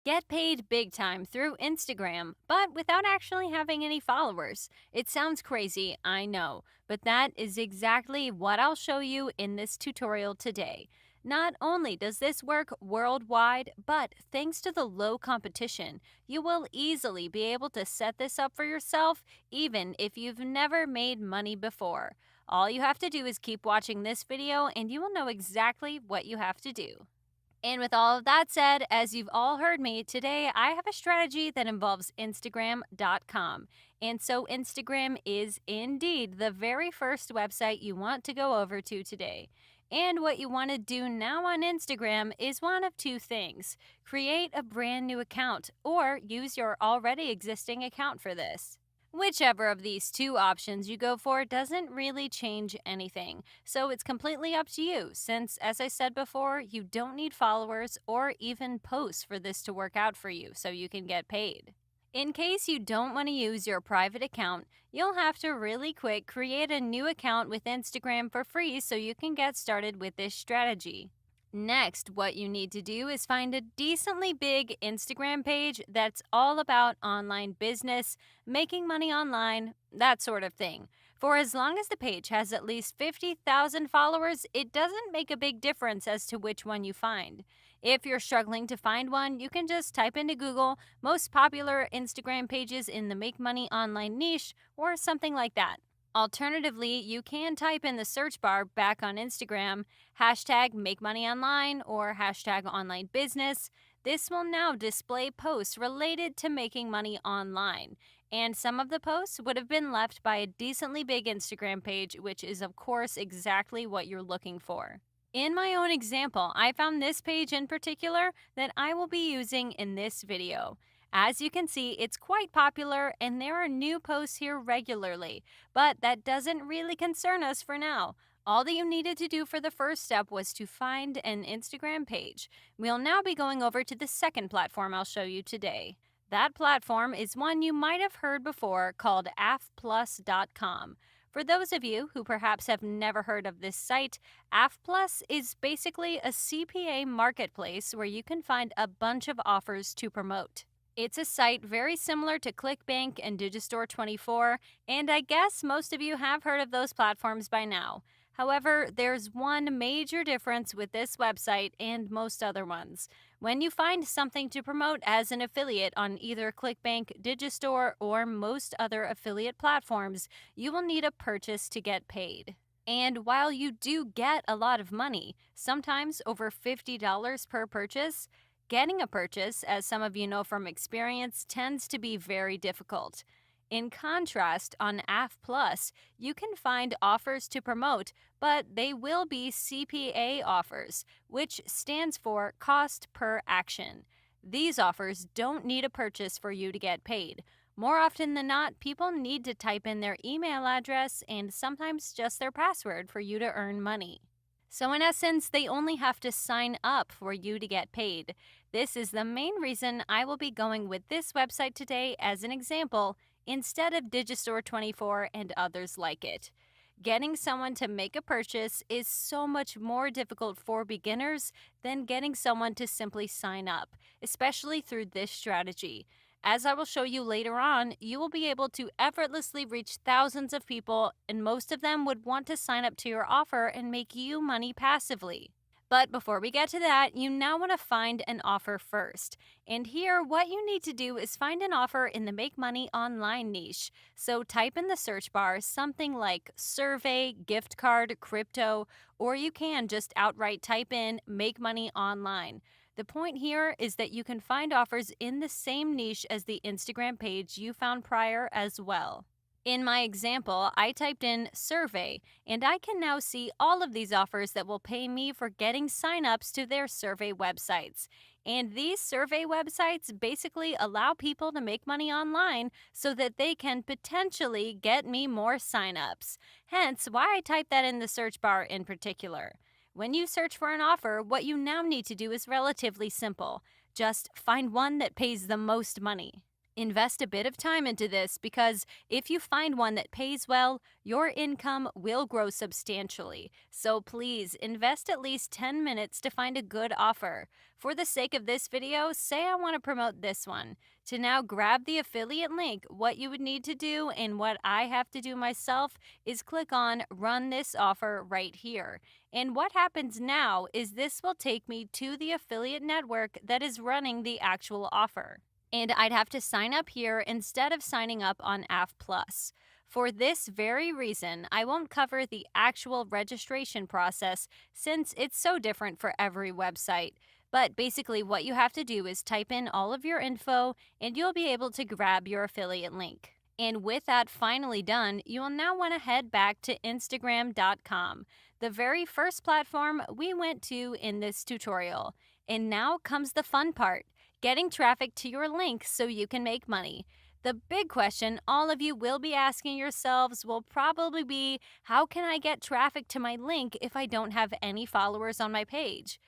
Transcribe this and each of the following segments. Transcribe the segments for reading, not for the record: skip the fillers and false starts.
Get paid big time through Instagram, but without actually having any followers. It sounds crazy, I know, but that is exactly what I'll show you in this tutorial today. Not only does this work worldwide, but thanks to the low competition, you will easily be able to set this up for yourself even if you've never made money before. All you have to do is keep watching this video and you will know exactly what you have to do. And with all of that said, as you've all heard me, today I have a strategy that involves Instagram.com. And so Instagram is indeed the very first website you want to go over to today. And what you want to do now on Instagram is one of two things: create a brand new account or use your already existing account for this. Whichever of these two options you go for doesn't really change anything, so it's completely up to you since, as I said before, you don't need followers or even posts for this to work out for you so you can get paid. In case you don't want to use your private account, you'll have to really quick create a new account with Instagram for free so you can get started with this strategy. Next, what you need to do is find a decently big Instagram page that's all about online business, making money online, that sort of thing. For as long as the page has at least 50,000 followers, it doesn't make a big difference as to which one you find. If you're struggling to find one, you can just type into Google most popular Instagram pages in the make money online niche or something like that. Alternatively, you can type in the search bar back on Instagram hashtag make money online or hashtag online business. This will now display posts related to making money online. And some of the posts would have been left by a decently big Instagram page, which is, of course, exactly what you're looking for. In my own example, I found this page in particular that I will be using in this video. As you can see, it's quite popular and there are new posts here regularly, but that doesn't really concern us for now. All that you needed to do for the first step was to find an Instagram page. We'll now be going over to the second platform I'll show you today. That platform is one you might have heard before called afplus.com. For those of you who perhaps have never heard of this site, AFPlus is basically a CPA marketplace where you can find a bunch of offers to promote. It's a site very similar to ClickBank and Digistore24, and I guess most of you have heard of those platforms by now. However, there's one major difference with this website and most other ones. When you find something to promote as an affiliate on either ClickBank, Digistore, or most other affiliate platforms, you will need a purchase to get paid. And while you do get a lot of money, sometimes over $50 per purchase, getting a purchase, as some of you know from experience, tends to be very difficult. In contrast, on AF Plus, you can find offers to promote, but they will be CPA offers, which stands for cost per action. These offers don't need a purchase for you to get paid. More often than not, people need to type in their email address and sometimes just their password for you to earn money. So in essence, they only have to sign up for you to get paid. This is the main reason I will be going with this website today as an example instead of Digistore24 and others like it. Getting someone to make a purchase is so much more difficult for beginners than getting someone to simply sign up, especially through this strategy. As I will show you later on, you will be able to effortlessly reach thousands of people, and most of them would want to sign up to your offer and make you money passively. But before we get to that, you now want to find an offer first. And here, what you need to do is find an offer in the Make Money Online niche. So type in the search bar something like survey, gift card, crypto, or you can just outright type in Make Money Online. The point here is that you can find offers in the same niche as the Instagram page you found prior as well. In my example, I typed in survey, and I can now see all of these offers that will pay me for getting signups to their survey websites. And these survey websites basically allow people to make money online so that they can potentially get me more signups. Hence, why I typed that in the search bar in particular. When you search for an offer, what you now need to do is relatively simple. Just find one that pays the most money. Invest a bit of time into this because if you find one that pays well, your income will grow substantially. So please invest at least 10 minutes to find a good offer. For the sake of this video, say I want to promote this one. To now grab the affiliate link, what you would need to do and what I have to do myself is click on Run This Offer right here. And what happens now is this will take me to the affiliate network that is running the actual offer. And I'd have to sign up here instead of signing up on AF Plus. For this very reason, I won't cover the actual registration process since it's so different for every website. But basically, what you have to do is type in all of your info and you'll be able to grab your affiliate link. And with that finally done, you will now want to head back to Instagram.com, the very first platform we went to in this tutorial. And now comes the fun part, getting traffic to your link so you can make money. The big question all of you will be asking yourselves will probably be, how can I get traffic to my link if I don't have any followers on my page?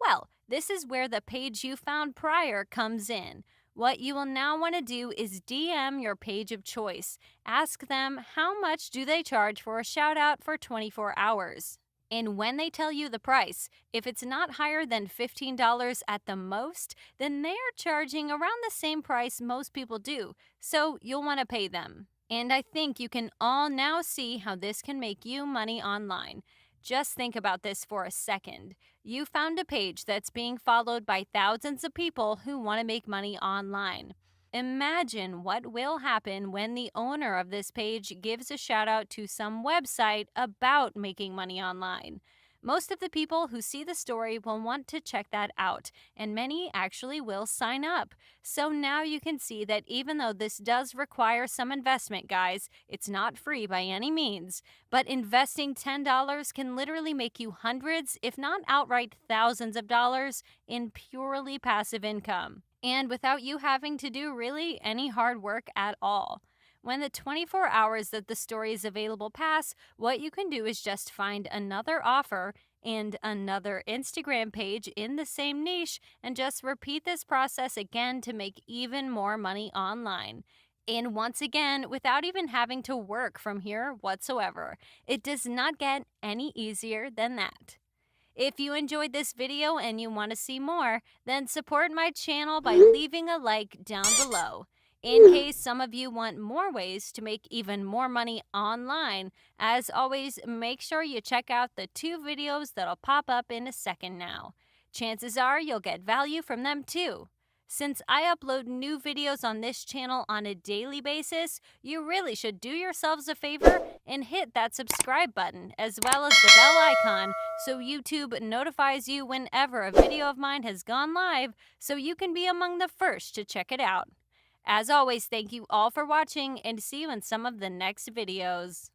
Well, this is where the page you found prior comes in. What you will now want to do is DM your page of choice. Ask them how much do they charge for a shout out for 24 hours. And when they tell you the price, if it's not higher than $15 at the most, then they are charging around the same price most people do, so you'll want to pay them. And I think you can all now see how this can make you money online. Just think about this for a second. You found a page that's being followed by thousands of people who want to make money online. Imagine what will happen when the owner of this page gives a shout out to some website about making money online. Most of the people who see the story will want to check that out, and many actually will sign up. So now you can see that even though this does require some investment, guys, it's not free by any means. But investing $10 can literally make you hundreds, if not outright thousands of dollars in purely passive income, and without you having to do really any hard work at all. When the 24 hours that the story is available pass, what you can do is just find another offer and another Instagram page in the same niche and just repeat this process again to make even more money online. And once again, without even having to work from here whatsoever. It does not get any easier than that. If you enjoyed this video and you want to see more, then support my channel by leaving a like down below. In case some of you want more ways to make even more money online, as always, make sure you check out the 2 videos that'll pop up in a second now. Chances are you'll get value from them too. Since I upload new videos on this channel on a daily basis, you really should do yourselves a favor and hit that subscribe button as well as the bell icon so YouTube notifies you whenever a video of mine has gone live so you can be among the first to check it out. As always, thank you all for watching and see you in some of the next videos.